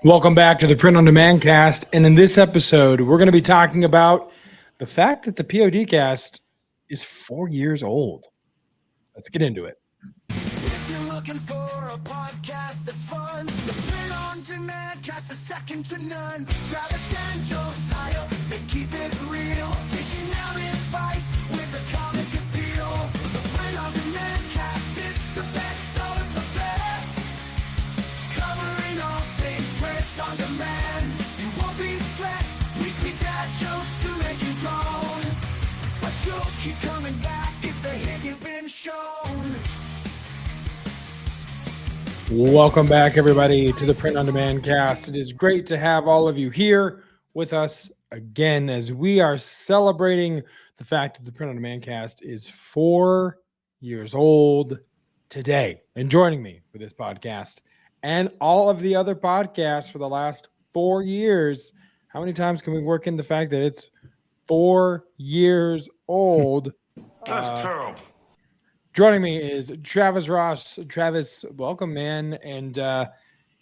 Welcome back to the Print on Demand cast. And in this episode, we're going to be talking about the fact that the POD cast is 4 years old. Let's get into it. If you're looking for a podcast that's fun, the Print on Demand cast is second to none. Travis and Josiah, they keep it real. Dishing out advice with a comic appeal. The Print on Demand cast, it's the best of the best. Covering all things print on demand. You won't be stressed. Weekly dad jokes to make you groan. But you'll keep coming back. It's a hit you've been shown. Welcome back, everybody, to the Print on Demand cast. It is great to have all of you here with us again as we are celebrating the fact that the Print on Demand cast is 4 years old today. And joining me for this podcast and all of the other podcasts for the last 4 years. How many times can we work in the fact that it's 4 years old? That's terrible. Joining me is Travis Ross. Travis, welcome, man. And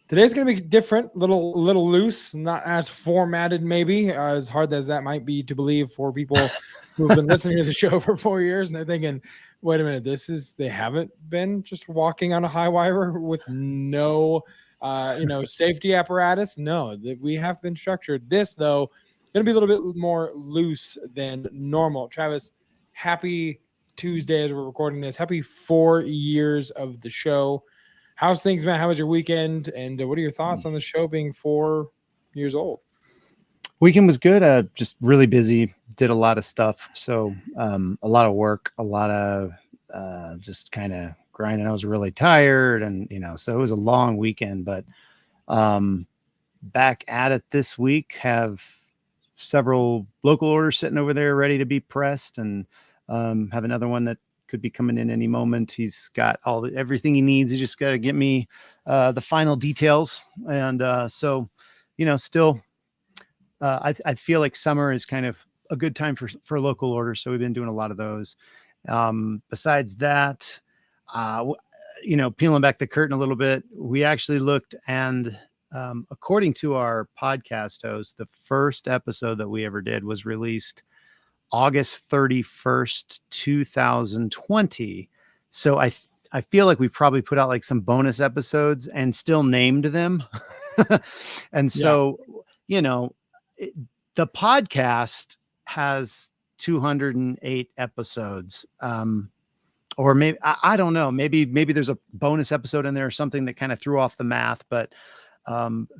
today's going to be different, little loose, not as formatted, maybe, as hard as that might be to believe for people who've been listening to the show for 4 years. And they're thinking, wait a minute, they haven't been just walking on a high wire with no, safety apparatus. No, we have been structured. This, though, going to be a little bit more loose than normal. Travis, happy Tuesday as we're recording this. Happy 4 years of the show. How's things, man? How was your weekend? And what are your thoughts on the show being 4 years old? Weekend was good. Just really busy. Did a lot of stuff. So a lot of work, a lot of just kind of grinding. I was really tired, and so it was a long weekend. But back at it this week. Have several local orders sitting over there ready to be pressed, and have another one that could be coming in any moment. He's got everything he needs. He just got to get me the final details. And so, still, I feel like summer is kind of a good time for local orders. So we've been doing a lot of those. Besides that, peeling back the curtain a little bit, we actually looked, and according to our podcast host, the first episode that we ever did was released August 31st, 2020. So I feel like we probably put out like some bonus episodes and still named them. And so, the podcast has 208 episodes. Or maybe, I don't know, maybe there's a bonus episode in there or something that kind of threw off the math, but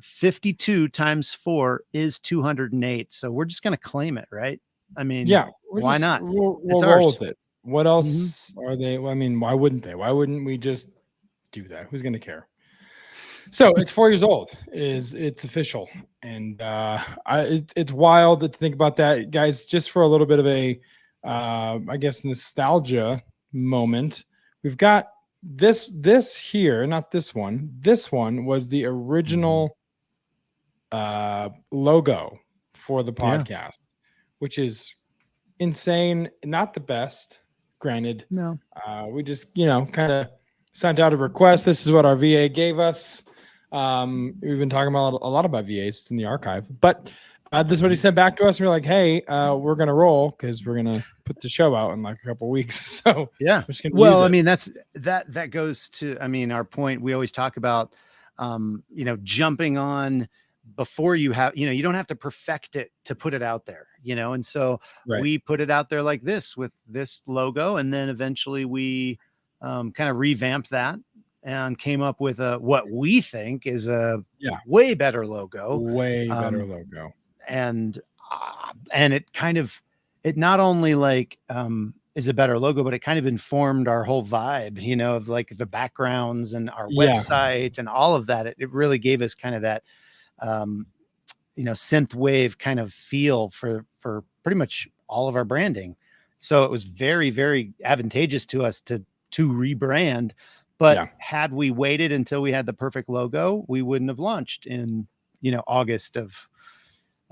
52 times 4 is 208. So we're just going to claim it, right? I mean, yeah, why not? We'll roll with it. What else are they? I mean, why wouldn't they? Why wouldn't we just do that? Who's going to care? So it's 4 years old. It's official, and it's wild to think about that, guys. Just for a little bit of a, I guess, nostalgia moment. We've got this here, not this one. This one was the original logo for the podcast. Which is insane. Not the best, granted. No. We just, kind of sent out a request. This is what our VA gave us. We've been talking about a lot about VAs. It's in the archive. But this is what he sent back to us. And we're like, hey, we're going to roll because we're going to put the show out in like a couple of weeks. So yeah. Well, I mean, that goes to, our point. We always talk about, jumping on before you have, you don't have to perfect it to put it out there, and so we put it out there like this with this logo. And then eventually we kind of revamped that and came up with what we think is a way better logo. And it not only like, is a better logo, but it kind of informed our whole vibe, of like the backgrounds and our website and all of that. It really gave us kind of that, synth-wave kind of feel for pretty much all of our branding. So it was very, very advantageous to us to rebrand. But had we waited until we had the perfect logo, we wouldn't have launched in, August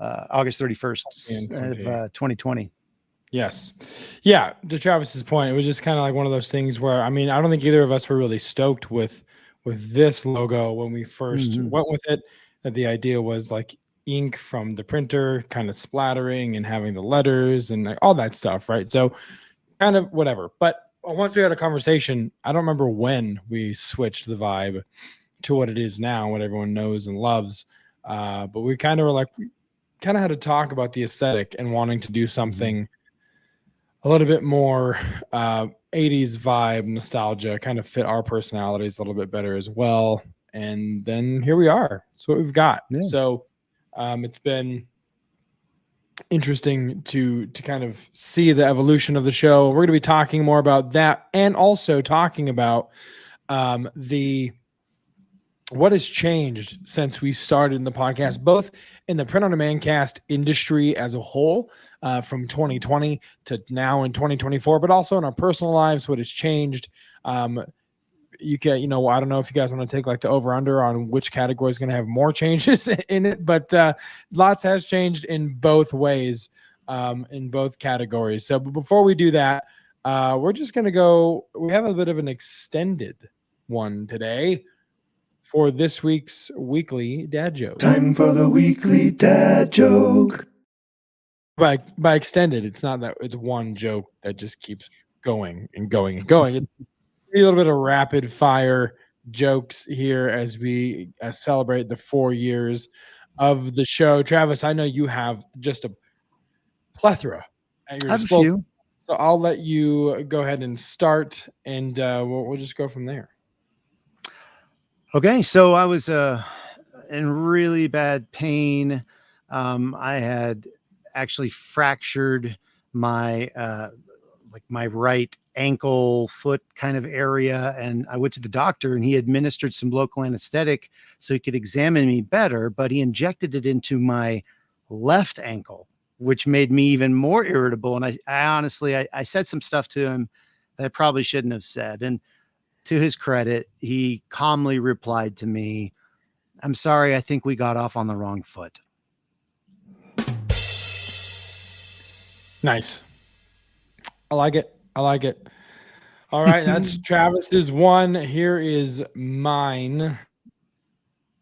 31st of 2020. Yes. Yeah. To Travis's point, it was just kind of like one of those things where, I don't think either of us were really stoked with this logo when we first went with it. that the idea was like ink from the printer kind of splattering and having the letters and like all that stuff, right? So kind of whatever. But once we had a conversation, I don't remember when we switched the vibe to what it is now, what everyone knows and loves. But we kind of were like, we kind of had to talk about the aesthetic and wanting to do something a little bit more 80s vibe, nostalgia, kind of fit our personalities a little bit better as well. And then here we are. That's what we've got. Yeah. So it's been interesting to kind of see the evolution of the show. We're going to be talking more about that and also talking about the what has changed since we started in the podcast, both in the print on demand cast industry as a whole, from 2020 to now in 2024, but also in our personal lives, what has changed. You can, I don't know if you guys want to take like the over under on which category is going to have more changes in it, but lots has changed in both ways, in both categories. So, but before we do that, we're just going to go. We have a bit of an extended one today for this week's weekly dad joke. Time for the weekly dad joke. By extended, it's not that it's one joke that just keeps going and going and going. It's a little bit of rapid fire jokes here as we celebrate the 4 years of the show. Travis, I know you have just a plethora at your I have a disposal, few. so I'll let you go ahead and start, and we'll just go from there. Okay, so I was in really bad pain. I had actually fractured my my right ankle foot kind of area, and I went to the doctor and he administered some local anesthetic so he could examine me better, but he injected it into my left ankle, which made me even more irritable. And I honestly I said some stuff to him that I probably shouldn't have said. And to his credit, he calmly replied to me, "I'm sorry, I think we got off on the wrong foot." Nice. I like it. I like it. All right, that's Travis's one. Here is mine.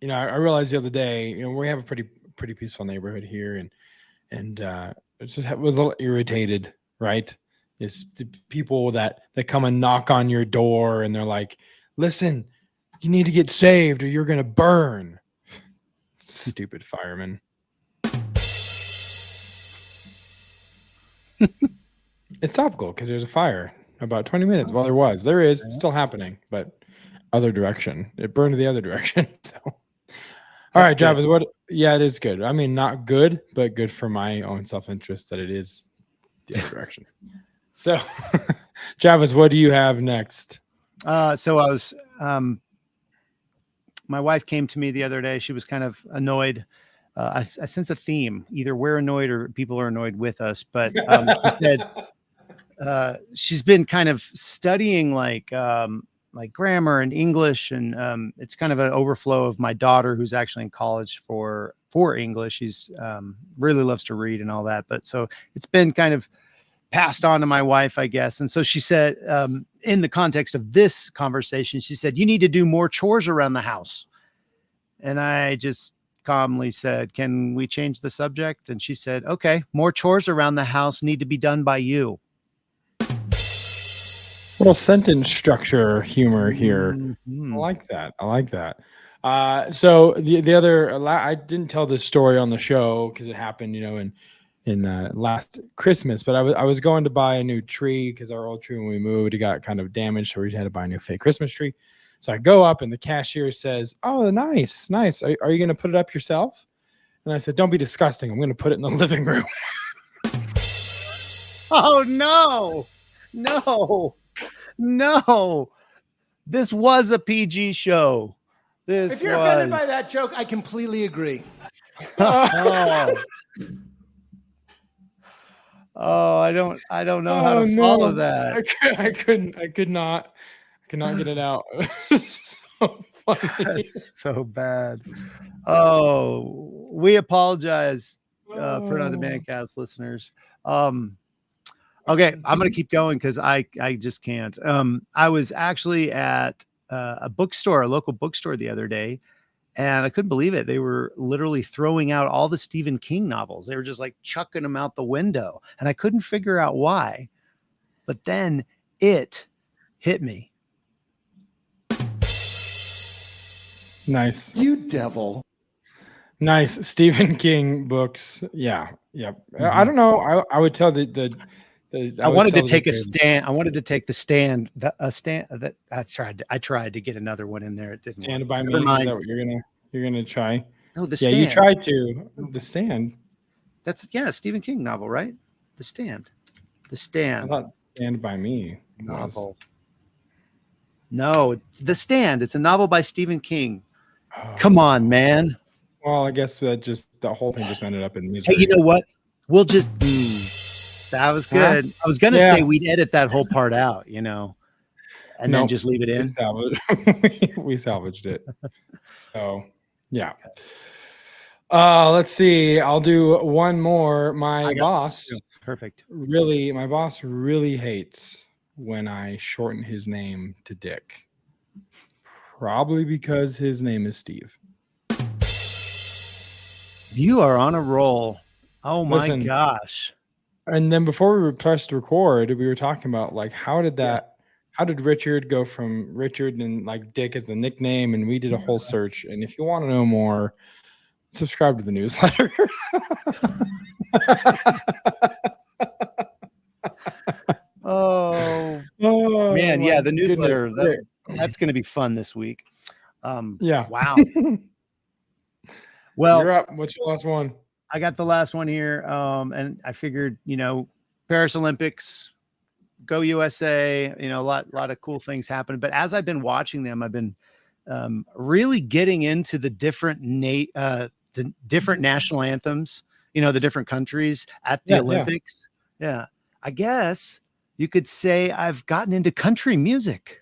I realized the other day, we have a pretty peaceful neighborhood here, and it just was a little irritated, right? It's the people that come and knock on your door and they're like, "Listen, you need to get saved or you're gonna burn." Stupid firemen. It's topical because there's a fire about 20 minutes. Well, there is still happening, but other direction. It burned the other direction. So, all right, Travis. Yeah, it is good. I mean, not good, but good for my own self-interest that it is the other direction. So, Travis, what do you have next? So I was, my wife came to me the other day. She was kind of annoyed. I sense a theme. Either we're annoyed or people are annoyed with us. But she said she's been kind of studying like grammar and English, and it's kind of an overflow of my daughter, who's actually in college for English. She's really loves to read and all that. But so it's been kind of passed on to my wife, I guess. And so she said, in the context of this conversation, she said, "You need to do more chores around the house." And I just calmly said, "Can we change the subject?" And she said, "Okay, more chores around the house need to be done by you." Little sentence structure humor here. Mm-hmm. I like that. So the other, I didn't tell this story on the show because it happened, in last Christmas, but I was going to buy a new tree because our old tree, when we moved, it got kind of damaged, so we had to buy a new fake Christmas tree. So I go up and the cashier says, "Oh, nice. Are you going to put it up yourself?" And I said, "Don't be disgusting. I'm going to put it in the living room." Oh, no. This was a PG show. If you're offended by that joke, I completely agree. Oh, I don't know how to follow that. I could not get it out. So funny. That's so bad. Oh, we apologize, Print on Demand Cast listeners. Okay, I'm gonna keep going because I just can't. I was actually at a bookstore, a local bookstore, the other day, And I couldn't believe it. They were literally throwing out all the Stephen King novels. They were just like chucking them out the window. And I couldn't figure out why. But then it hit me. Nice. You devil. Nice. Stephen King books. Yeah. Yep. I don't know. I would tell I wanted to take a stand. I wanted to take the stand. A stand that I tried to get another one in there. It didn't Stand work. by Me. Never mind. Is that what you're gonna try? No, The Yeah, Stand. you tried to. The Stand. That's a Stephen King novel, right? The Stand. The I Stand thought Stand by Me was. novel. No, The Stand. It's a novel by Stephen King. Oh. Come on, man. Well, I guess the whole thing just ended up in misery. Hey, you know what? We'll just. That was good. I was gonna say we'd edit that whole part out, and then just leave it in. We salvaged it. So yeah. Let's see. I'll do one more. My boss really hates when I shorten his name to Dick. Probably because his name is Steve. You are on a roll. Oh my Listen, gosh. And then before we pressed record, we were talking about like how did Richard go from Richard and like Dick as the nickname, and we did a whole search. And if you want to know more, subscribe to the newsletter. Oh man, yeah, the newsletter that's going to be fun this week. Yeah. Wow. Well, you're up. What's your last one? I got the last one here. And I figured, Paris Olympics, go USA, a lot of cool things happen. But as I've been watching them, I've been really getting into the different national anthems, the different countries at the Olympics. Yeah. I guess you could say I've gotten into country music.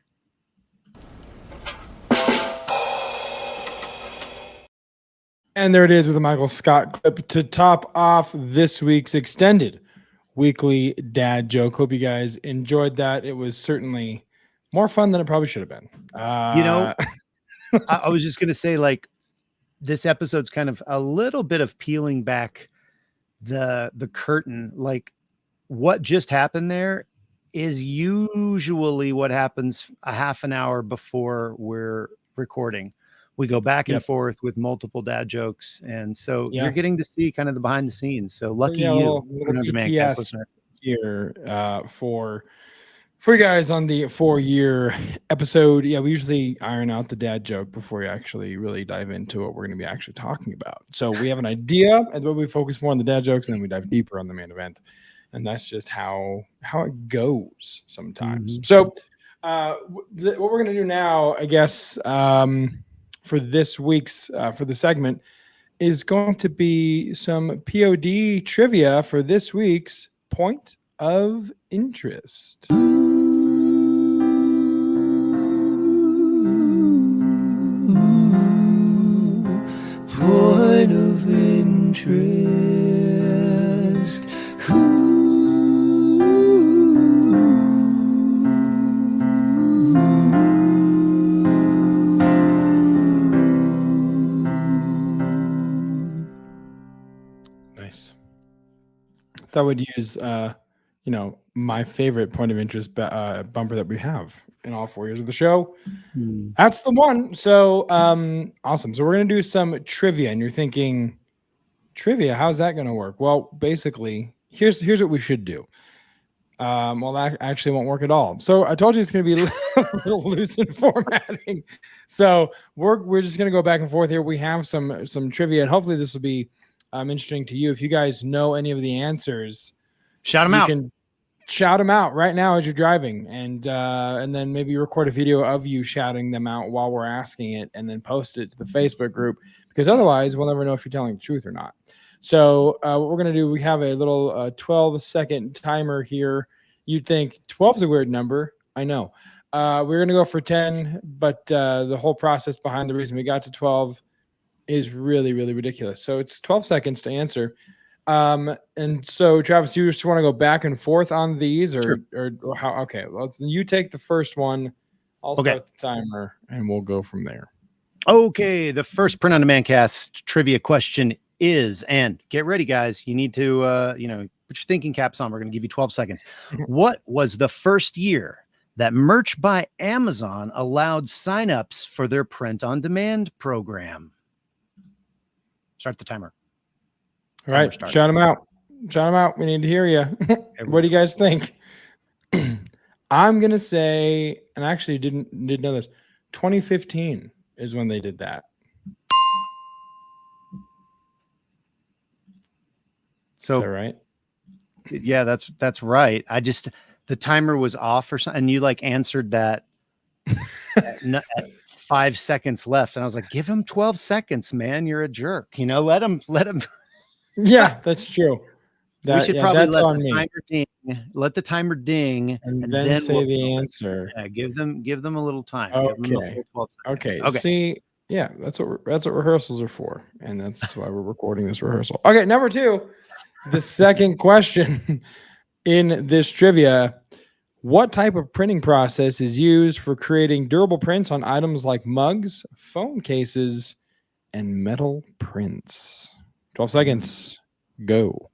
And there it is with the Michael Scott clip to top off this week's extended weekly dad joke. Hope you guys enjoyed that. It was certainly more fun than it probably should have been. I was just going to say, like, this episode's kind of a little bit of peeling back the curtain. Like, what just happened there is usually what happens a half an hour before we're recording. We go back and forth with multiple dad jokes. And so you're getting to see kind of the behind the scenes. So lucky you. Little BTS here for you guys on the 4-year episode. Yeah, we usually iron out the dad joke before we actually really dive into what we're going to be actually talking about. So we have an idea, and we focus more on the dad jokes, and then we dive deeper on the main event. And that's just how it goes sometimes. Mm-hmm. So what we're going to do now, I guess, for this week's for the segment is going to be some POD trivia for this week's point of interest. Point of interest. Nice. Thought we'd use my favorite point of interest bumper that we have in all 4 years of the show. That's the one. So awesome. So we're gonna do some trivia, and you're thinking, trivia, how's that gonna work? Well, basically, here's what we should do. Well, that actually won't work at all. So I told you it's gonna be a little loose in formatting. So we're just gonna go back and forth here. We have some trivia, and hopefully this will be interesting to you. If you guys know any of the answers, shout them out. You can shout them out right now as you're driving, and then maybe record a video of you shouting them out while we're asking it, and then post it to the Facebook group, because otherwise we'll never know if you're telling the truth or not. So what we're going to do, we have a little 12-second timer here. You'd think 12 is a weird number. I know. We're going to go for 10, but the whole process behind the reason we got to 12 is really, really ridiculous. So it's 12 seconds to answer. And so, Travis, you just want to go back and forth on these, or how? Okay, well, you take the first one. I'll start the timer, and we'll go from there. Okay, the first Print on Demand cast trivia question is, and get ready, guys. You need to, put your thinking caps on. We're going to give you 12 seconds. What was the first year that Merch by Amazon allowed signups for their Print on Demand program? Start the timer. All right, shout them out. Shout them out. We need to hear you. What do you guys think? I'm gonna say, and I actually didn't know this. 2015 is when they did that. So, is that right? Yeah, that's right. The timer was off or something, and you like answered that at 5 seconds left, and I was like, "Give him 12 seconds, man. You're a jerk. Let him." Yeah, that's true. We should probably let the timer ding. Let the timer ding, and then say the answer. Yeah, give them a little time. Okay. Give them the full 12 seconds. Okay. See, yeah, that's what rehearsals are for, and that's why we're recording this rehearsal. Okay, number 2, the second question in this trivia: what type of printing process is used for creating durable prints on items like mugs, phone cases, and metal prints? 12 seconds. Go.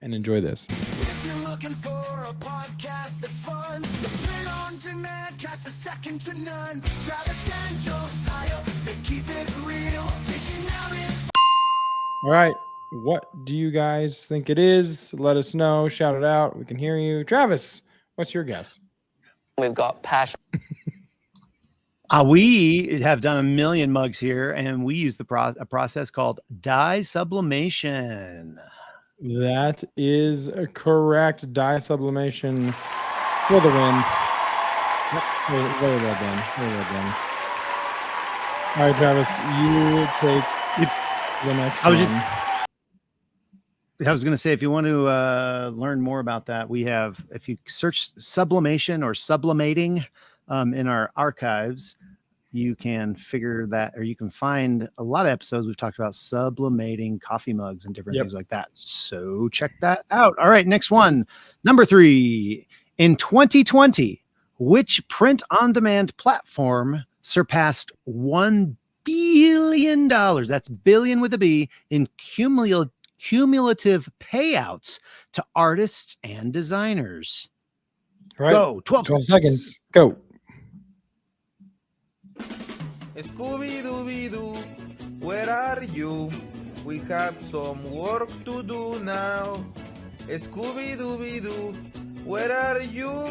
And enjoy this. If you're looking for a podcast that's fun, print on demand, cast a second to none. Travis and Josiah, they keep it real, dishing out it. All right. What do you guys think it is? Let us know. Shout it out. We can hear you. Travis, what's your guess? We've got passion. We have done a million mugs here, and we use a process called dye sublimation. That is correct. Dye sublimation for the win. Very well done. Very well done. All right, Travis, you take the next one. I was going to say, if you want to learn more about that, we have, if you search sublimation or sublimating in our archives, you can figure that, or you can find a lot of episodes we've talked about sublimating coffee mugs and different things like that. So check that out. All right, next one. Number 3. In 2020, which print-on-demand platform surpassed $1 billion? That's billion with a B in cumulative payouts to artists and designers. All right. Go. 12 seconds. Go. Scooby-Dooby-Doo, where are you? We have some work to do now. Scooby-Dooby-Doo, where are you?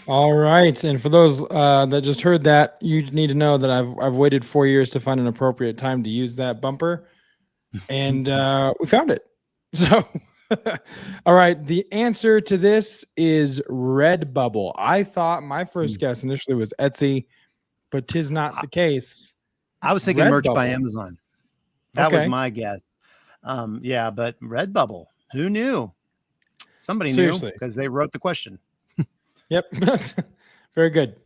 All right, and for those that just heard that, you need to know that I've waited 4 years to find an appropriate time to use that bumper, and we found it. So, all right, the answer to this is Redbubble. I thought my first guess initially was Etsy, but 'tis not the case. I was thinking Merch by Amazon. That was my guess. Yeah, but Redbubble, who knew? Somebody knew because they wrote the question. Yep. Very good.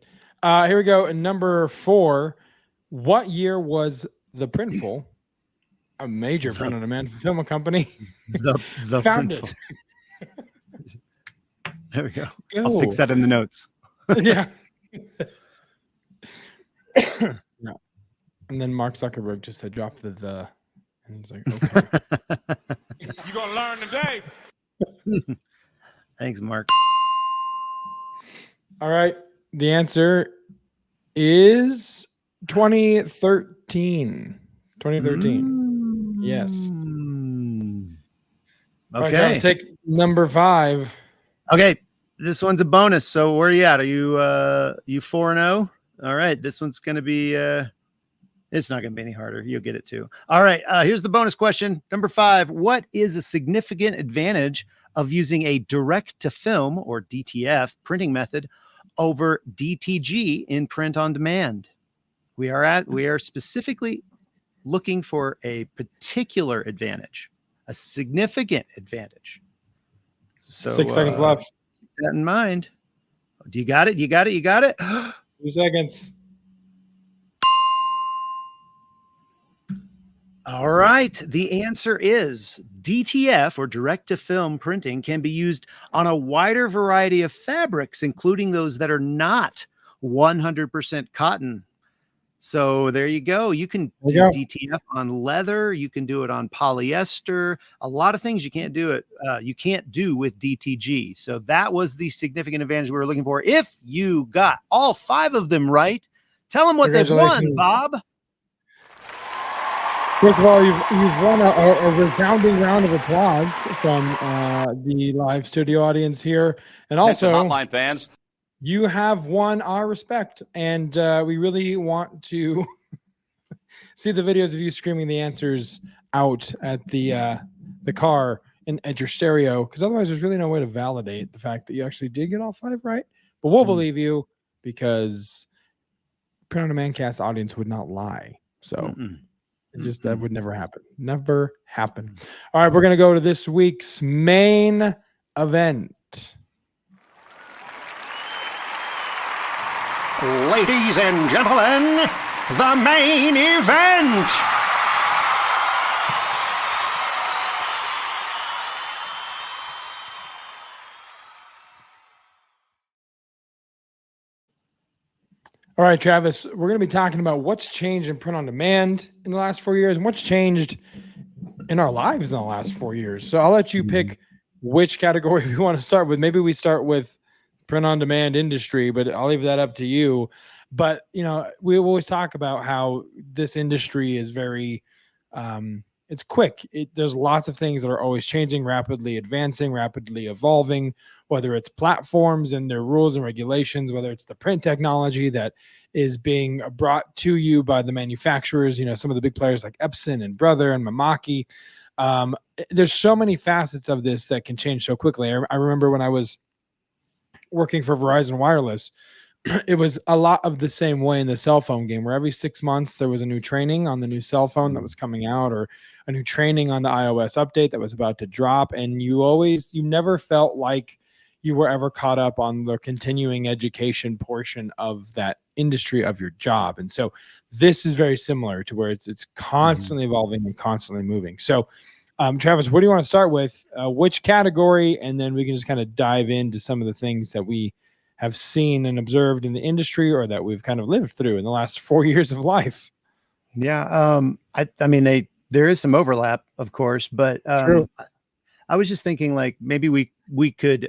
Here we go. Number 4. What year was the Printful, a major print-on-demand fulfillment company, the founded? There we go. I'll fix that in the notes. Yeah. No. And then Mark Zuckerberg just said, drop the. And he's like, okay. You're going to learn today. Thanks, Mark. All right. The answer is 2013. 2013. Yes. Okay. Right, let's take number 5. Okay. This one's a bonus. So where are you at? Are you 4-0? All right. This one's going to be it's not going to be any harder. You'll get it too. All right. Here's the bonus question. Number 5. What is a significant advantage of using a direct to film, or DTF, printing method over DTG in print on demand? We are specifically looking for a particular advantage, a significant advantage. So 6 seconds left. Keep that in mind. Do you got it? You got it? You got it? 2 seconds. All right. The answer is DTF, or direct to film printing, can be used on a wider variety of fabrics, including those that are not 100% cotton. So there you go. You can do DTF on leather. You can do it on polyester. A lot of things you can't do with DTG. So that was the significant advantage we were looking for. If you got all 5 of them right, tell them what they've won, Bob. First of all, you've won a resounding round of applause from the live studio audience here, and also hotline fans. You have won our respect, and we really want to see the videos of you screaming the answers out at the car and at your stereo, because otherwise there's really no way to validate the fact that you actually did get all 5 right. But we'll believe you, because Print on Demand cast audience would not lie. So that would never happen. Never happen. All right, we're going to go to this week's main event. Ladies and gentlemen, the main event. All right, Travis, we're going to be talking about what's changed in print on demand in the last 4 years and what's changed in our lives in the last 4 years. So I'll let you pick which category we want to start with. Maybe we start with print on demand industry, but I'll leave that up to you. But, you know, we always talk about how this industry is very, it's quick. There's lots of things that are always changing, rapidly advancing, rapidly evolving, whether it's platforms and their rules and regulations, whether it's the print technology that is being brought to you by the manufacturers, you know, some of the big players like Epson and Brother and Mamaki. There's so many facets of this that can change so quickly. I remember when I was working for Verizon Wireless, it was a lot of the same way in the cell phone game, where every 6 months there was a new training on the new cell phone that was coming out, or a new training on the iOS update that was about to drop. And you never felt like you were ever caught up on the continuing education portion of that industry of your job. And so this is very similar to where it's constantly evolving and constantly moving. So Travis, what do you want to start with? Which category? And then we can just kind of dive into some of the things that we have seen and observed in the industry, or that we've kind of lived through in the last 4 years of life. Yeah. I mean, there is some overlap, of course, but I was just thinking, like, maybe we could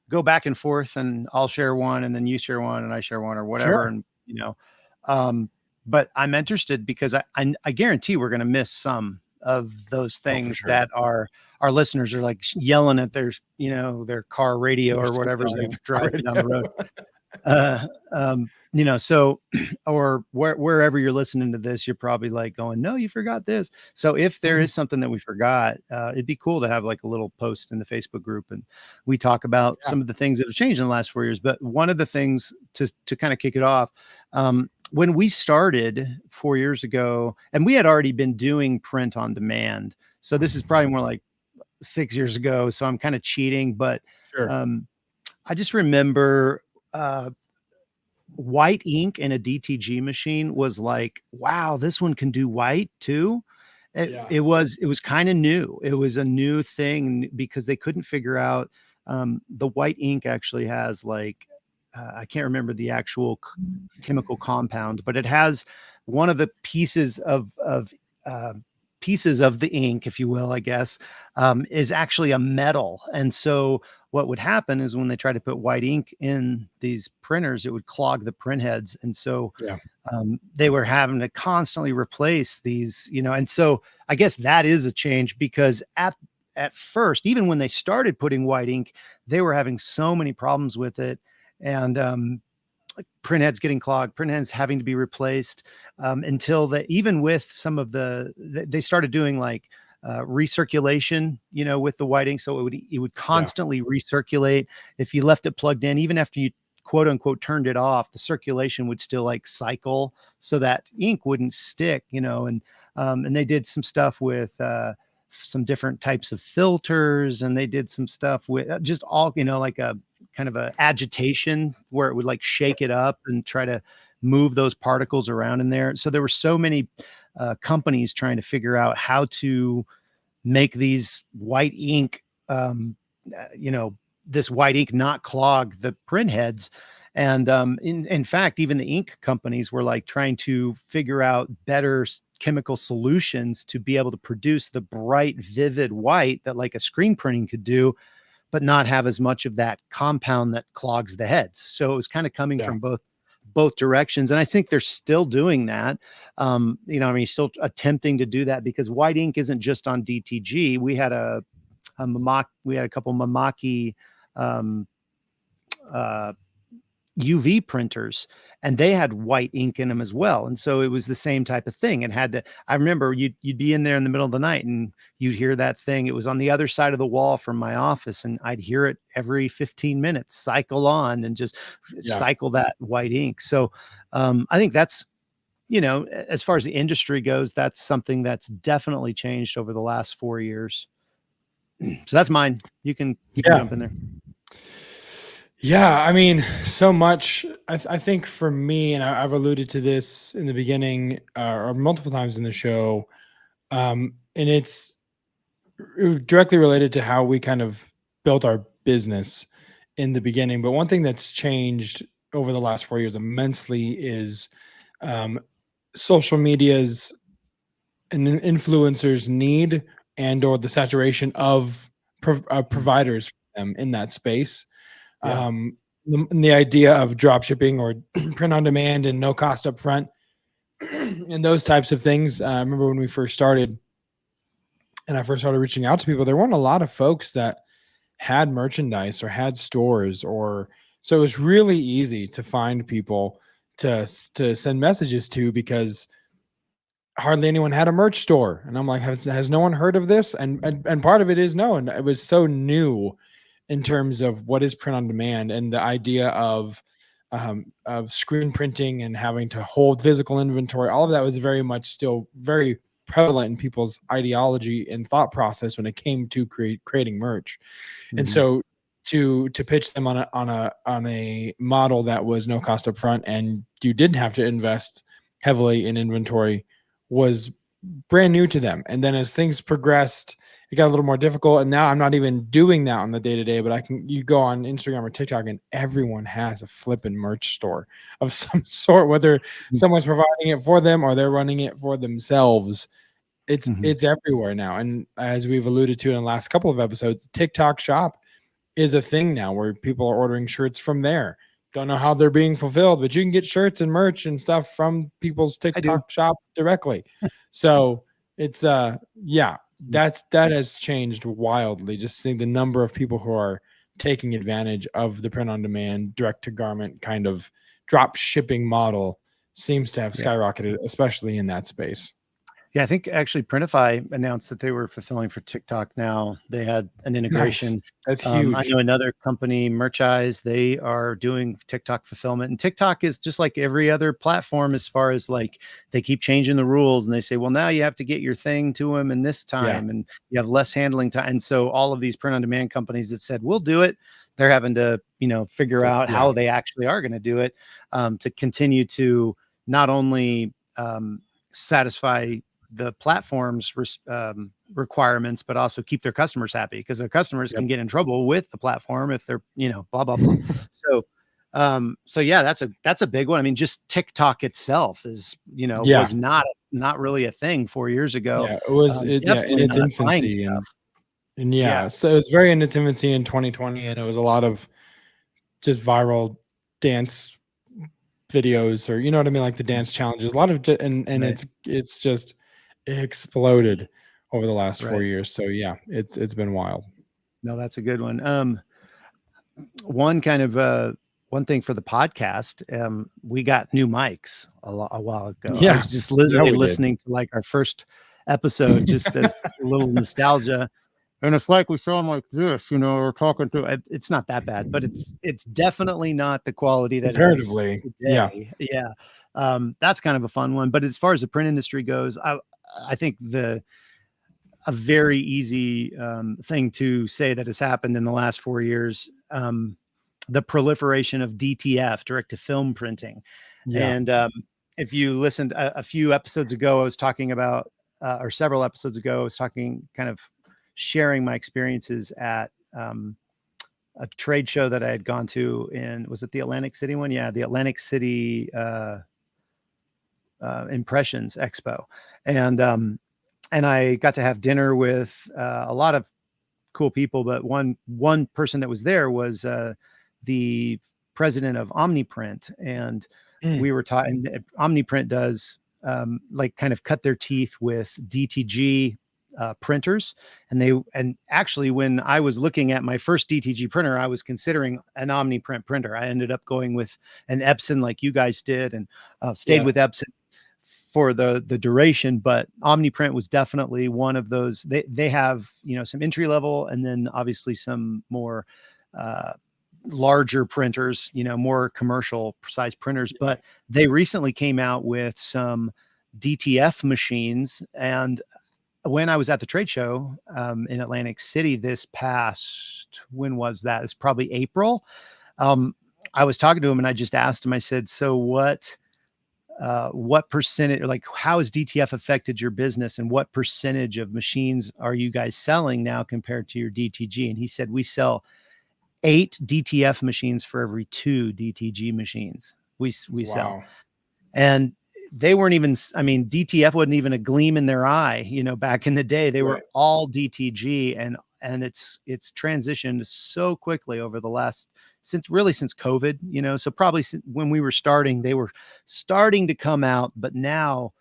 go back and forth, and I'll share one, and then you share one, and I share one, or whatever. Sure. And, you know, but I'm interested because I guarantee we're going to miss some of those things that our listeners are like yelling at their, you know, their car radio or whatever as they're driving down the road. You know, so, or wherever you're listening to this, you're probably like going, no, you forgot this. So if there is something that we forgot, it'd be cool to have like a little post in the Facebook group, and we talk about some of the things that have changed in the last 4 years. But one of the things to kind of kick it off, when we started 4 years ago, and we had already been doing print on demand. So this is probably more like 6 years ago. So I'm kind of cheating, but I just remember white ink in a DTG machine was like, wow, this one can do white too. It was kind of new. It was a new thing because they couldn't figure out the white ink actually has like, I can't remember the actual chemical compound, but it has one of the pieces of the ink, if you will, I guess, is actually a metal. And so what would happen is when they tried to put white ink in these printers, it would clog the print heads. And so they were having to constantly replace these, you know, and so I guess that is a change, because at first, even when they started putting white ink, they were having so many problems with it. And print heads getting clogged, print heads having to be replaced, until even with some of they started doing like recirculation, you know, with the white ink. So it would constantly recirculate. If you left it plugged in, even after you quote unquote turned it off, the circulation would still like cycle so that ink wouldn't stick, you know. And they did some stuff with some different types of filters, and they did some stuff with just all, you know, like a kind of a agitation where it would like shake it up and try to move those particles around in there. So there were so many companies trying to figure out how to make these white ink, you know, this white ink not clog the print heads. And in fact, even the ink companies were like trying to figure out better chemical solutions to be able to produce the bright, vivid white that like a screen printing could do, but not have as much of that compound that clogs the heads. So it was kind of coming from both directions. And I think they're still doing that. Still attempting to do that, because white ink isn't just on DTG. We had a couple Mamaki UV printers, and they had white ink in them as well. And so it was the same type of thing. And I remember you'd be in there in the middle of the night and you'd hear that thing. It was on the other side of the wall from my office, and I'd hear it every 15 minutes cycle on and just cycle that white ink. So I think that's, as far as the industry goes, that's something that's definitely changed over the last 4 years. So that's mine. You can jump in there. Yeah, I mean, so much. I think for me, and I've alluded to this in the beginning or multiple times in the show, and it's directly related to how we kind of built our business in the beginning. But one thing that's changed over the last 4 years immensely is social media's and influencers' need or the saturation of providers for them in that space. The idea of drop shipping or print on demand and no cost up front and those types of things. I remember when we first started and I first started reaching out to people, there weren't a lot of folks that had merchandise or had stores, so it was really easy to find people to send messages to, because hardly anyone had a merch store. And I'm like, has no one heard of this? And part of it is no, and it was so new in terms of what is print on demand and the idea of screen printing and having to hold physical inventory. All of that was very much still very prevalent in people's ideology and thought process when it came to creating merch. Mm-hmm. And so to pitch them on a model that was no cost up front and you didn't have to invest heavily in inventory was brand new to them. And then as things progressed, it got a little more difficult. And now I'm not even doing that on the day-to-day, but you go on Instagram or TikTok and everyone has a flipping merch store of some sort, whether someone's providing it for them or they're running it for themselves. It's everywhere now. And as we've alluded to in the last couple of episodes, TikTok Shop is a thing now where people are ordering shirts from there. Don't know how they're being fulfilled, but you can get shirts and merch and stuff from people's TikTok Shop directly. So it's that has changed wildly. Just seeing the number of people who are taking advantage of the print on demand, direct to garment kind of drop shipping model seems to have skyrocketed, especially in that space. Yeah, I think actually Printify announced that they were fulfilling for TikTok now. They had an integration. Nice. That's huge. I know another company, Merchize, they are doing TikTok fulfillment. And TikTok is just like every other platform as far as like they keep changing the rules and they say, well, now you have to get your thing to them in this time and you have less handling time. And so all of these print on demand companies that said, we'll do it, they're having to, figure out how they actually are going to do it to continue to not only satisfy the platform's requirements, but also keep their customers happy, because their customers can get in trouble with the platform if they're, blah, blah, blah. So yeah, that's a big one. I mean, just TikTok itself is, was not really a thing 4 years ago. Yeah, it was in its infancy. So it was very in its infancy in 2020. And it was a lot of just viral dance videos, or, what I mean? Like the dance challenges, a lot of, it's just exploded over the last 4 years. So yeah, it's been wild. No, that's a good one. One thing for the podcast, we got new mics a while ago. I was just literally listening to like our first episode, just as a little nostalgia. And it's like we sound like this, we're talking to. It's not that bad, but it's definitely not the quality that it is today. Yeah. That's kind of a fun one. But as far as the print industry goes, I think a very easy thing to say that has happened in the last 4 years, the proliferation of DTF, direct to film printing. And if you listened a few episodes ago, I was talking about, or several episodes ago, I was talking kind of sharing my experiences at a trade show that I had gone to was it the Atlantic City one? Yeah, the Atlantic City Impressions Expo, and I got to have dinner with a lot of cool people, but one person that was there was the president of Omniprint, and we were talking. Omniprint does like kind of cut their teeth with DTG printers, and actually when I was looking at my first DTG printer, I was considering an Omniprint printer. I ended up going with an Epson like you guys did, and stayed with Epson for the duration, but Omniprint was definitely one of those. They have, some entry level, and then obviously some more larger printers, more commercial size printers, but they recently came out with some DTF machines. And when I was at the trade show in Atlantic City this past, when was that? It's probably April. I was talking to him and I just asked him, I said, so what percentage, like how has DTF affected your business, and what percentage of machines are you guys selling now compared to your DTG? And he said, we sell 8 DTF machines for every 2 DTG machines we sell. And they weren't even, DTF wasn't even a gleam in their eye, back in the day. They were all DTG, and it's transitioned so quickly over the last, since COVID, so probably when we were starting, they were starting to come out, but now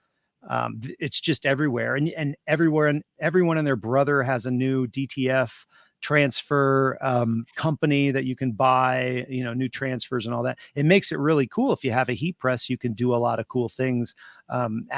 it's just everywhere, and everywhere, and everyone and their brother has a new DTF transfer company that you can buy, new transfers and all that. It makes it really cool. If you have a heat press, you can do a lot of cool things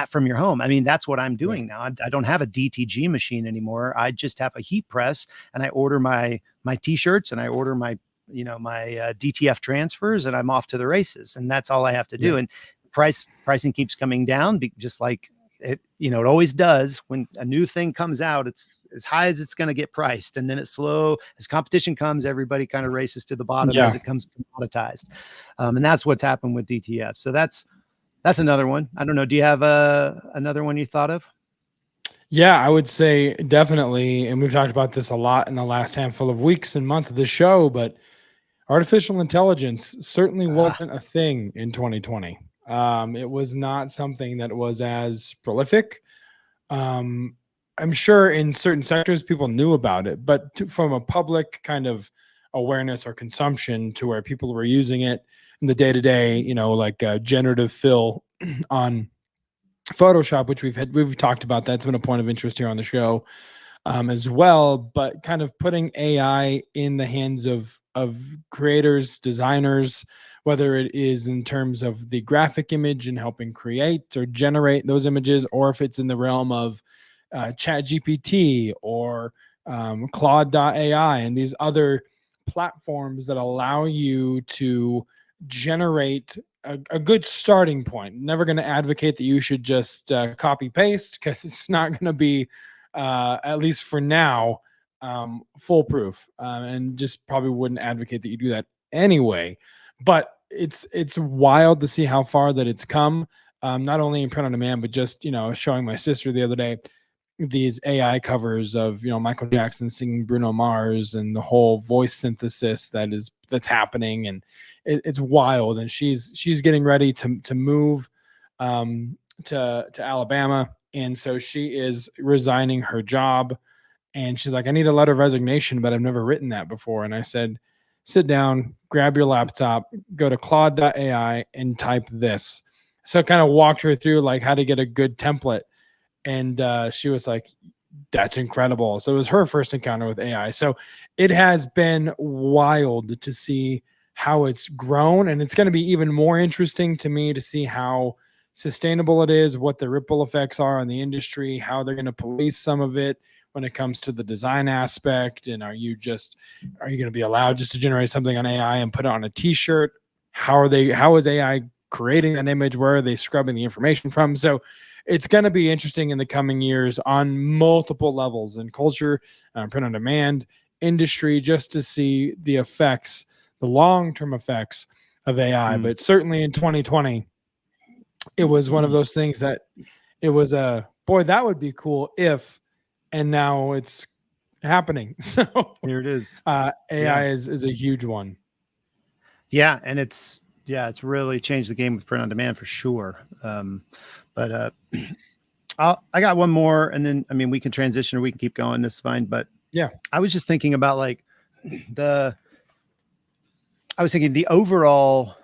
from your home. That's what I'm doing now. I don't have a DTG machine anymore. I just have a heat press, and I order my t-shirts, and I order my DTF transfers, and I'm off to the races, and that's all I have to do. And pricing keeps coming down, just like it always does. When a new thing comes out, it's as high as it's going to get priced, and then it's slow as competition comes. Everybody kind of races to the bottom as it comes commoditized, and that's what's happened with DTF. So that's another one. I don't know. Do you have another one you thought of? Yeah, I would say definitely, and we've talked about this a lot in the last handful of weeks and months of the show, but artificial intelligence certainly wasn't a thing in 2020. It was not something that was as prolific. I'm sure in certain sectors people knew about it, but from a public kind of awareness or consumption to where people were using it in the day-to-day, like generative fill on Photoshop, which we've talked about. That's been a point of interest here on the show as well, but kind of putting AI in the hands of creators, designers, whether it is in terms of the graphic image and helping create or generate those images, or if it's in the realm of Chat GPT or Claude.ai and these other platforms that allow you to generate a good starting point. Never going to advocate that you should just copy paste, because it's not going to be, at least for now, foolproof, and just probably wouldn't advocate that you do that anyway. But it's wild to see how far that it's come, not only in print on demand, but just showing my sister the other day these AI covers of Michael Jackson singing Bruno Mars and the whole voice synthesis that's happening, and it's wild. And she's getting ready to move to Alabama, and so she is resigning her job, and she's like, I need a letter of resignation, but I've never written that before. And I said, sit down, grab your laptop, go to Claude.ai and type this. So I kind of walked her through like how to get a good template. And she was like, that's incredible. So it was her first encounter with AI. So it has been wild to see how it's grown. And it's going to be even more interesting to me to see how sustainable it is, what the ripple effects are on the industry, how they're going to police some of it when it comes to the design aspect. And are you going to be allowed just to generate something on AI and put it on a t-shirt? How is AI creating that image? Where are they scrubbing the information from? So it's going to be interesting in the coming years on multiple levels in culture, print on demand, industry, just to see the effects, the long-term effects of AI. But certainly in 2020, it was one of those things that it was boy, that would be cool if, and now it's happening. So Here it is. AI is a huge one. Yeah, and it's really changed the game with print on demand for sure. But I got one more, and then I mean we can transition or we can keep going. This is fine. But Yeah. I was just thinking about like the overall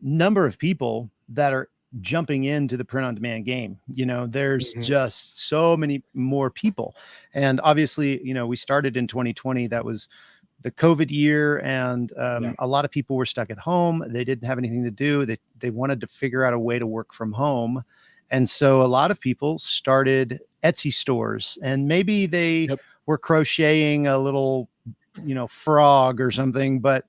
number of people that are jumping into the print on demand game. You know, there's just so many more people. And obviously, you know, we started in 2020. That was the COVID year. And a lot of people were stuck at home. They didn't have anything to do. They wanted to figure out a way to work from home. And so a lot of people started Etsy stores, and maybe they were crocheting a little, you know, frog or something, but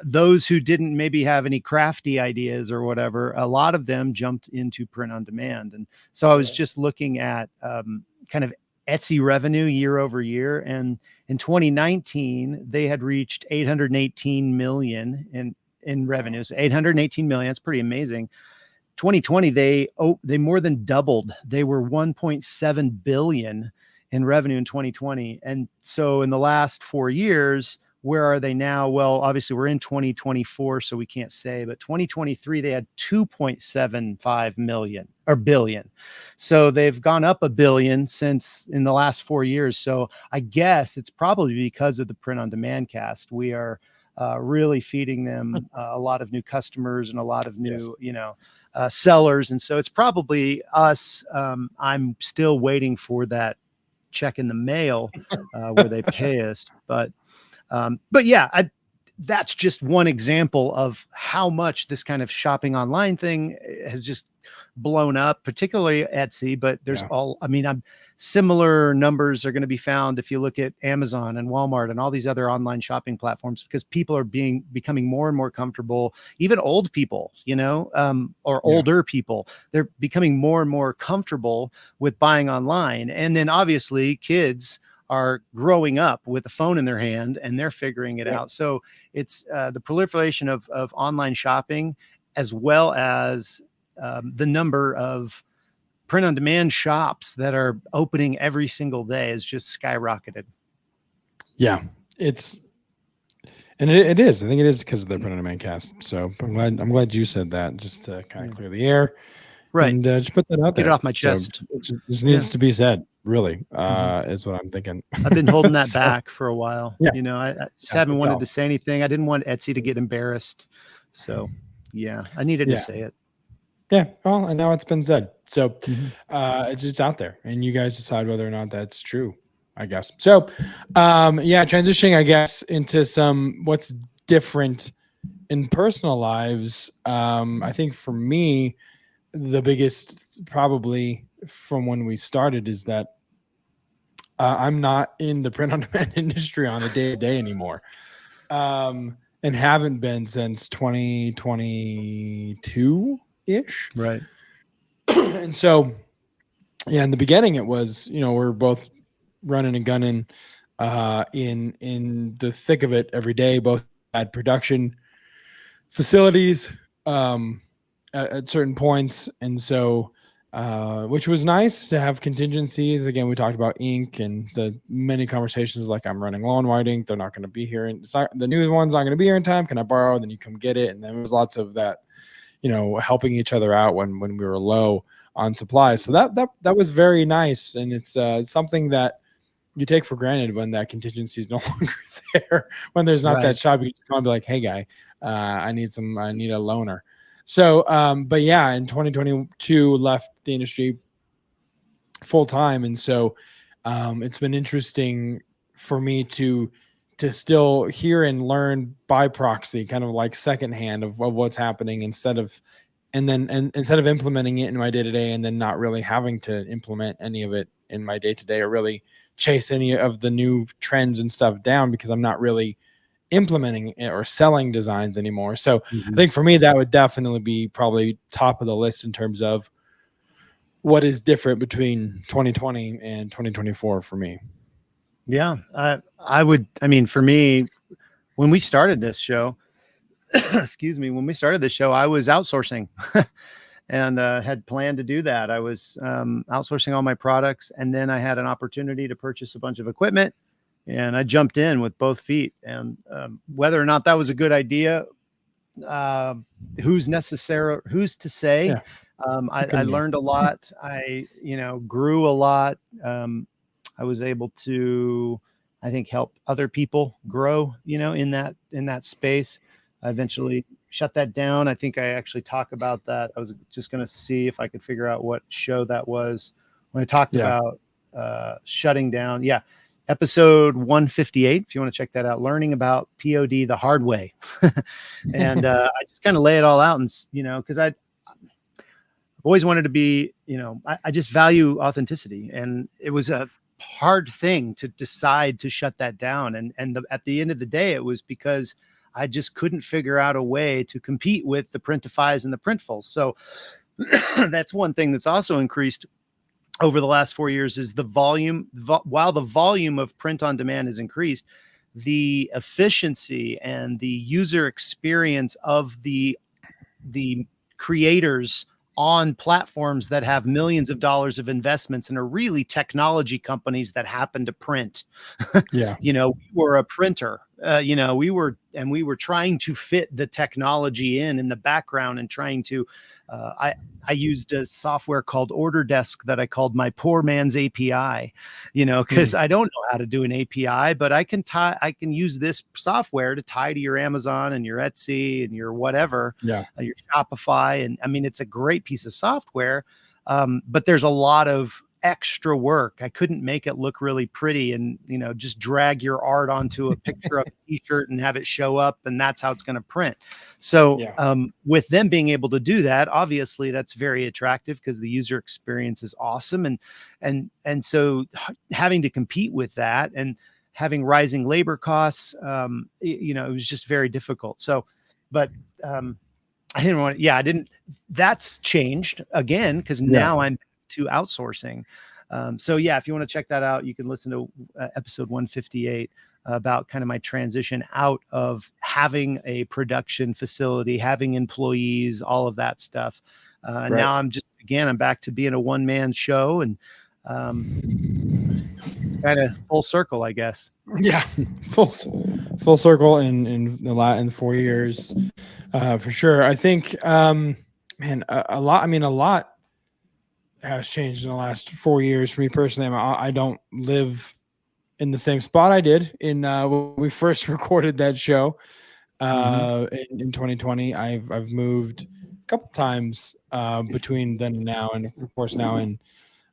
those who didn't maybe have any crafty ideas or whatever, a lot of them jumped into print on demand. And so I was just looking at kind of Etsy revenue year over year. And in 2019, they had reached 818 million in revenue. So 818 million, that's pretty amazing. 2020, they more than doubled. They were 1.7 billion in revenue in 2020. And so in the last 4 years, where are they now? Well, obviously we're in 2024, so we can't say, but 2023, they had 2.75 million or billion. So they've gone up a billion since in the last 4 years. So I guess it's probably because of the print on demand cast. We are really feeding them a lot of new customers and a lot of new, you know, sellers. And so it's probably us. I'm still waiting for that check in the mail where they pay us. But yeah, that's just one example of how much this kind of shopping online thing has just blown up, particularly Etsy. But there's similar numbers are going to be found if you look at Amazon and Walmart and all these other online shopping platforms, because people are becoming more and more comfortable. Even old people, you know, or older people, they're becoming more and more comfortable with buying online. And then obviously kids are growing up with a phone in their hand and they're figuring it out. So it's the proliferation of online shopping, as well as the number of print on demand shops that are opening every single day is just skyrocketed. Yeah, it is. I think it is because of the print on demand cast. So I'm glad you said that, just to kind of clear the air. Right. And just put that out there. Get it off my chest. So it just needs to be said, really, is what I'm thinking. I've been holding that back for a while. Yeah. You know, I just haven't wanted to say anything. I didn't want Etsy to get embarrassed. So yeah, I needed to say it. Yeah. Well, and now it's been said. So it's out there, and you guys decide whether or not that's true, I guess. So transitioning, I guess, into what's different in personal lives. I think for me, the biggest probably from when we started is that I'm not in the print on demand industry on a day-to-day anymore, and haven't been since 2022-ish. Right. And so, in the beginning, it was, you know, we're both running and gunning in the thick of it every day, both at production facilities at certain points. And so, which was nice to have contingencies. Again, we talked about ink and the many conversations like, I'm running low on white ink. They're not going to be here. And the new one's not going to be here in time. Can I borrow? Then you come get it. And there was lots of that, you know, helping each other out when we were low on supplies. So that was very nice. And it's something that you take for granted when that contingency is no longer there, when there's not that shop. You can just come and be like, hey guy, I need a loaner. So, but yeah, in 2022 left the industry full time. And so, it's been interesting for me to still hear and learn by proxy, kind of like secondhand of what's happening, instead of implementing it in my day-to-day, and then not really having to implement any of it in my day-to-day, or really chase any of the new trends and stuff down, because I'm not really implementing it or selling designs anymore. So I think for me, that would definitely be probably top of the list in terms of what is different between 2020 and 2024 for me. Yeah, I mean, for me, when we started this show, I was outsourcing. and had planned to do that. I was outsourcing all my products, and then I had an opportunity to purchase a bunch of equipment, and I jumped in with both feet. And whether or not that was a good idea, who's to say? Yeah. I learned a lot. I, grew a lot. I was able to, I think, help other people grow, in that space. I eventually shut that down. I think I actually talk about that. I was just going to see if I could figure out what show that was when I talked about shutting down. Yeah. Episode 158, if you want to check that out, learning about POD the hard way. And I just kind of lay it all out, and because I've always wanted to be, I just value authenticity, and it was a hard thing to decide to shut that down. And at the end of the day, it was because I just couldn't figure out a way to compete with the Printifies and the Printfuls. So that's one thing that's also increased over the last 4 years is the volume. While the volume of print on demand has increased, the efficiency and the user experience of the creators on platforms that have millions of dollars of investments and are really technology companies that happen to print. Yeah. We were a printer, we were trying to fit the technology in the background and trying to, I used a software called Orderdesk that I called my poor man's API, because I don't know how to do an API, but I can use this software to tie to your Amazon and your Etsy and your whatever, your Shopify. And I mean, it's a great piece of software, but there's a lot of extra work. I couldn't make it look really pretty and, just drag your art onto a picture of a t-shirt and have it show up, and that's how it's going to print. So with them being able to do that, obviously that's very attractive because the user experience is awesome. And so having to compete with that and having rising labor costs, it was just very difficult. So, but that's changed again, because now I'm to outsourcing. So if you want to check that out, you can listen to episode 158 about kind of my transition out of having a production facility, having employees, all of that stuff. Now I'm back to being a one-man show, and it's kind of full circle, I guess. Yeah, full circle in 4 years, for sure. I think, a lot has changed in the last 4 years for me personally. I don't live in the same spot I did in when we first recorded that show in 2020. I've moved a couple times between then and now, and of course now in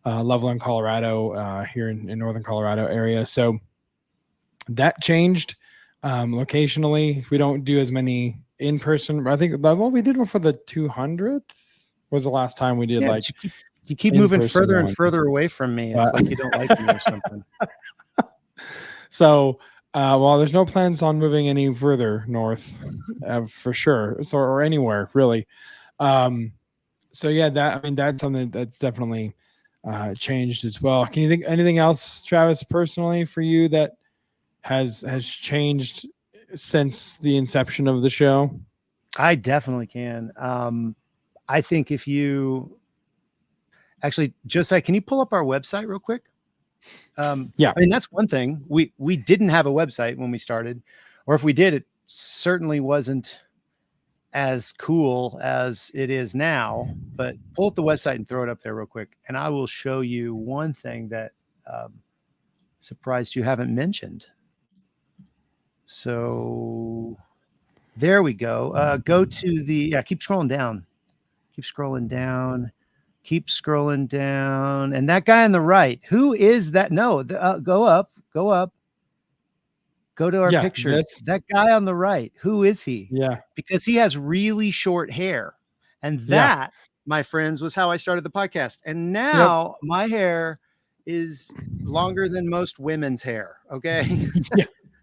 Loveland, Colorado, here in northern Colorado area. So that changed locationally. We don't do as many in person. I think we did one for the 200th was the last time we did You keep moving further and further away from me. It's like you don't like me or something. So, there's no plans on moving any further north, for sure. So, or anywhere really. That's something that's definitely changed as well. Can you think anything else, Travis, personally for you that has changed since the inception of the show? I definitely can. I think if you actually, Josiah, can you pull up our website real quick? That's one thing. We didn't have a website when we started, or if we did, it certainly wasn't as cool as it is now. But pull up the website and throw it up there real quick, and I will show you one thing that surprised you haven't mentioned. So there we go. Go to the keep scrolling down. Keep scrolling down. And that guy on the right, who is that? No, go up. Go to our picture. That guy on the right, who is he? Yeah. Because he has really short hair. And that, my friends, was how I started the podcast. And now my hair is longer than most women's hair. Okay.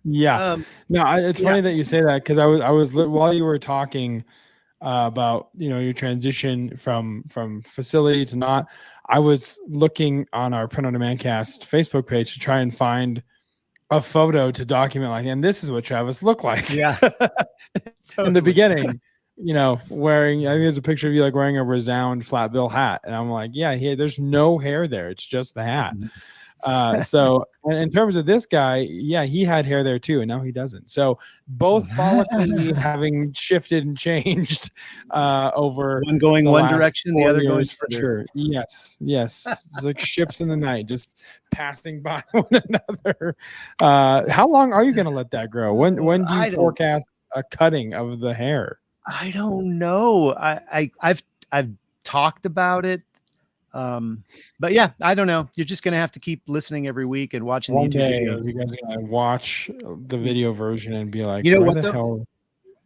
It's funny that you say that, because I was while you were talking about your transition from facility to not, I was looking on our Print on Demand Cast Facebook page to try and find a photo to document, and this is what Travis looked like in in the beginning. wearing, I think there's a picture of you like wearing a resound flat bill hat. And I'm like, yeah, there's no hair there. It's just the hat. So and in terms of this guy, yeah, he had hair there too, and now he doesn't. So both follically having shifted and changed over one going the one last direction, the 4 other going years for further. sure. Yes. It's like ships in the night, just passing by one another. How long are you going to let that grow? When do you forecast a cutting of the hair? I don't know. I've talked about it. But yeah, I don't know. You're just gonna have to keep listening every week and watching One YouTube day, videos. you guys are gonna watch the video version and be like, You know "Where what, the though? hell?"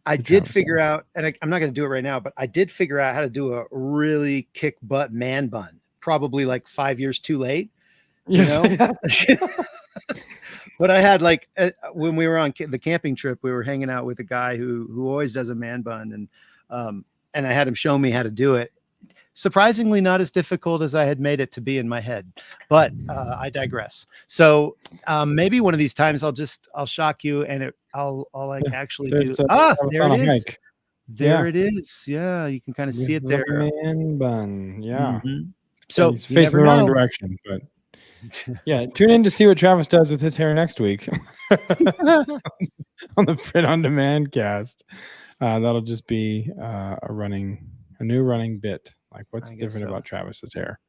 I did did Travis figure go? out, and I'm not going to do it right now, but I did figure out how to do a really kick butt man bun. Probably like 5 years too late, you know. But I had like when we were on the camping trip, we were hanging out with a guy who always does a man bun, and I had him show me how to do it. Surprisingly, not as difficult as I had made it to be in my head, but I digress. So maybe one of these times I'll shock you, and I'll like actually do. There it is. Mic. There it is. Yeah, you can kind of see it there. Man bun. Yeah. So he's you facing never the wrong know. direction, but yeah, tune in to see what Travis does with his hair next week on the Print on Demand cast. That'll just be a new running bit. Like, what's different about Travis's hair?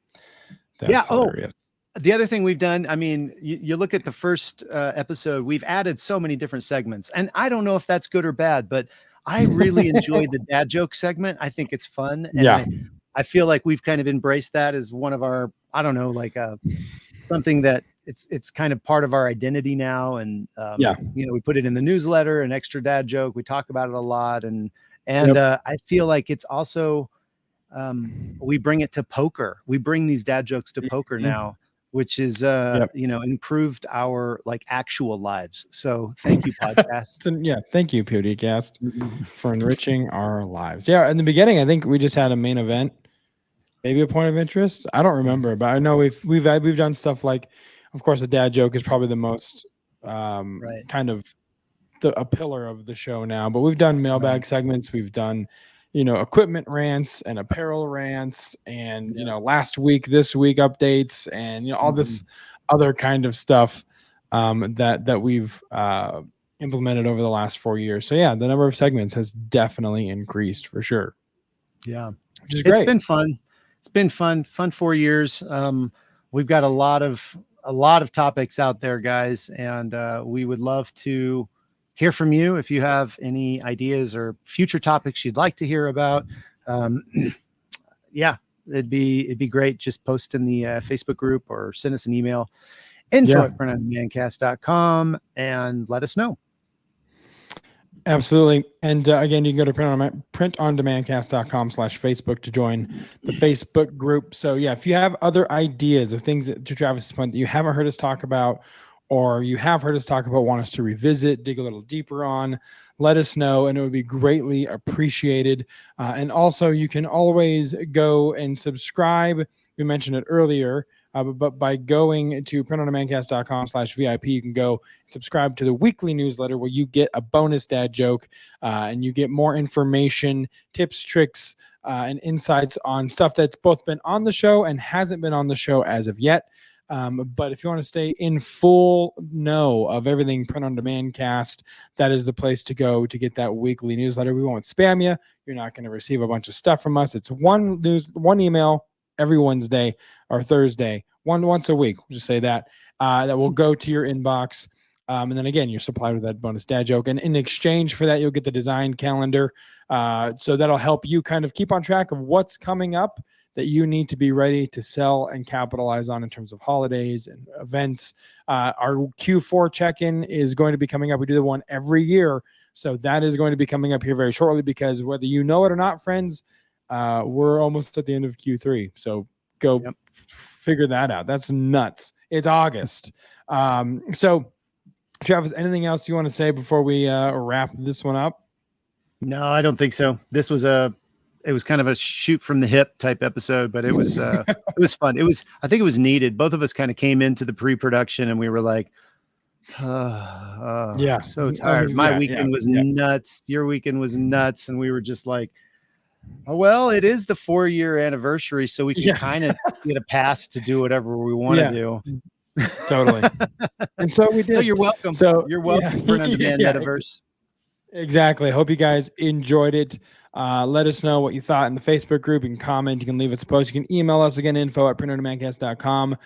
That's hilarious. The other thing we've done, I mean, you look at the first episode, we've added so many different segments, and I don't know if that's good or bad, but I really enjoy the dad joke segment. I think it's fun. And I feel like we've kind of embraced that as one of our, I don't know, like something that it's kind of part of our identity now. And, we put it in the newsletter, an extra dad joke. We talk about it a lot. And I feel like it's also, we bring it to poker. We bring these dad jokes to poker now, which is, improved our like actual lives. So thank you, podcast. Thank you, PewDieCast, for enriching our lives. Yeah, in the beginning, I think we just had a main event, maybe a point of interest. I don't remember, but I know we've done stuff like, of course, the dad joke is probably the most kind of a pillar of the show now. But we've done mailbag segments. We've done equipment rants and apparel rants, and last week, this week updates, and all this other kind of stuff that we've implemented over the last 4 years. So yeah, the number of segments has definitely increased for sure. Yeah, which is great. It's been fun. It's been fun 4 years. We've got a lot of topics out there, guys, and we would love to hear from you if you have any ideas or future topics you'd like to hear about. It'd be great. Just post in the Facebook group or send us an email, info@printondemandcast.com, and let us know. Absolutely. And again, you can go to printondemandcast.com/Facebook to join the Facebook group. So yeah, if you have other ideas of things that, to Travis's point, that you haven't heard us talk about, or you have heard us talk about, want us to revisit, dig a little deeper on, let us know, and it would be greatly appreciated. And also, you can always go and subscribe. We mentioned it earlier, but by going to printondemandcast.com/VIP, you can go and subscribe to the weekly newsletter where you get a bonus dad joke, and you get more information, tips, tricks, and insights on stuff that's both been on the show and hasn't been on the show as of yet. But if you want to stay in full know of everything Print on Demand Cast, that is the place to go to get that weekly newsletter. We won't spam you. You're not going to receive a bunch of stuff from us. It's one email every Wednesday or Thursday, once a week. We'll just say that will go to your inbox. And then again, you're supplied with that bonus dad joke. And in exchange for that, you'll get the design calendar. So that'll help you kind of keep on track of what's coming up that you need to be ready to sell and capitalize on in terms of holidays and events. Our Q4 check-in is going to be coming up. We do the one every year. So that is going to be coming up here very shortly, because whether you know it or not, friends, we're almost at the end of Q3. So go figure that out. That's nuts. It's August. So Travis, anything else you want to say before we wrap this one up? No, I don't think so. This was it was kind of a shoot from the hip type episode, but it was it was fun. I think it was needed. Both of us kind of came into the pre-production and we were like, Yeah. So I tired. mean, My yeah, weekend yeah, was yeah. nuts. Your weekend was nuts. And we were just like, oh, well, it is the 4-year anniversary. So we can Yeah. kind of get a pass to do whatever we want to Yeah. do. Totally. And so we did. So you're welcome. So You're welcome for an on-demand yeah, metaverse. exactly. Hope you guys enjoyed it. Let us know what you thought in the Facebook group. You can comment. You can leave us a post. You can email us again, info@printondemancast.com.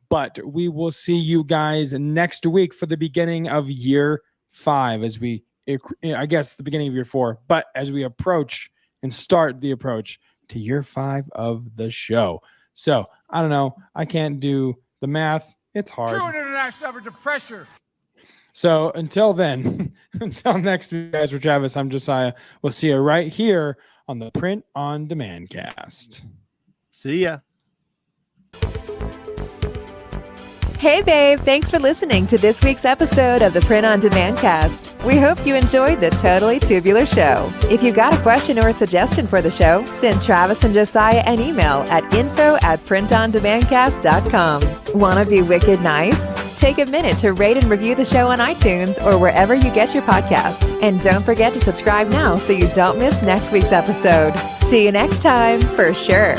But we will see you guys next week for the beginning of year 5 as we, I guess, the beginning of year 4. But as we approach and start the approach to year 5 of the show. So I don't know. I can't do the math. It's hard. True international effort to pressure. So until then, until next week, guys, for Travis, I'm Josiah. We'll see you right here on the Print on Demand cast. See ya. Hey, babe. Thanks for listening to this week's episode of the Print on Demand cast. We hope you enjoyed the Totally Tubular Show. If you've got a question or a suggestion for the show, send Travis and Josiah an email at info@printondemandcast.com. Want to be wicked nice? Take a minute to rate and review the show on iTunes or wherever you get your podcasts. And don't forget to subscribe now so you don't miss next week's episode. See you next time, for sure.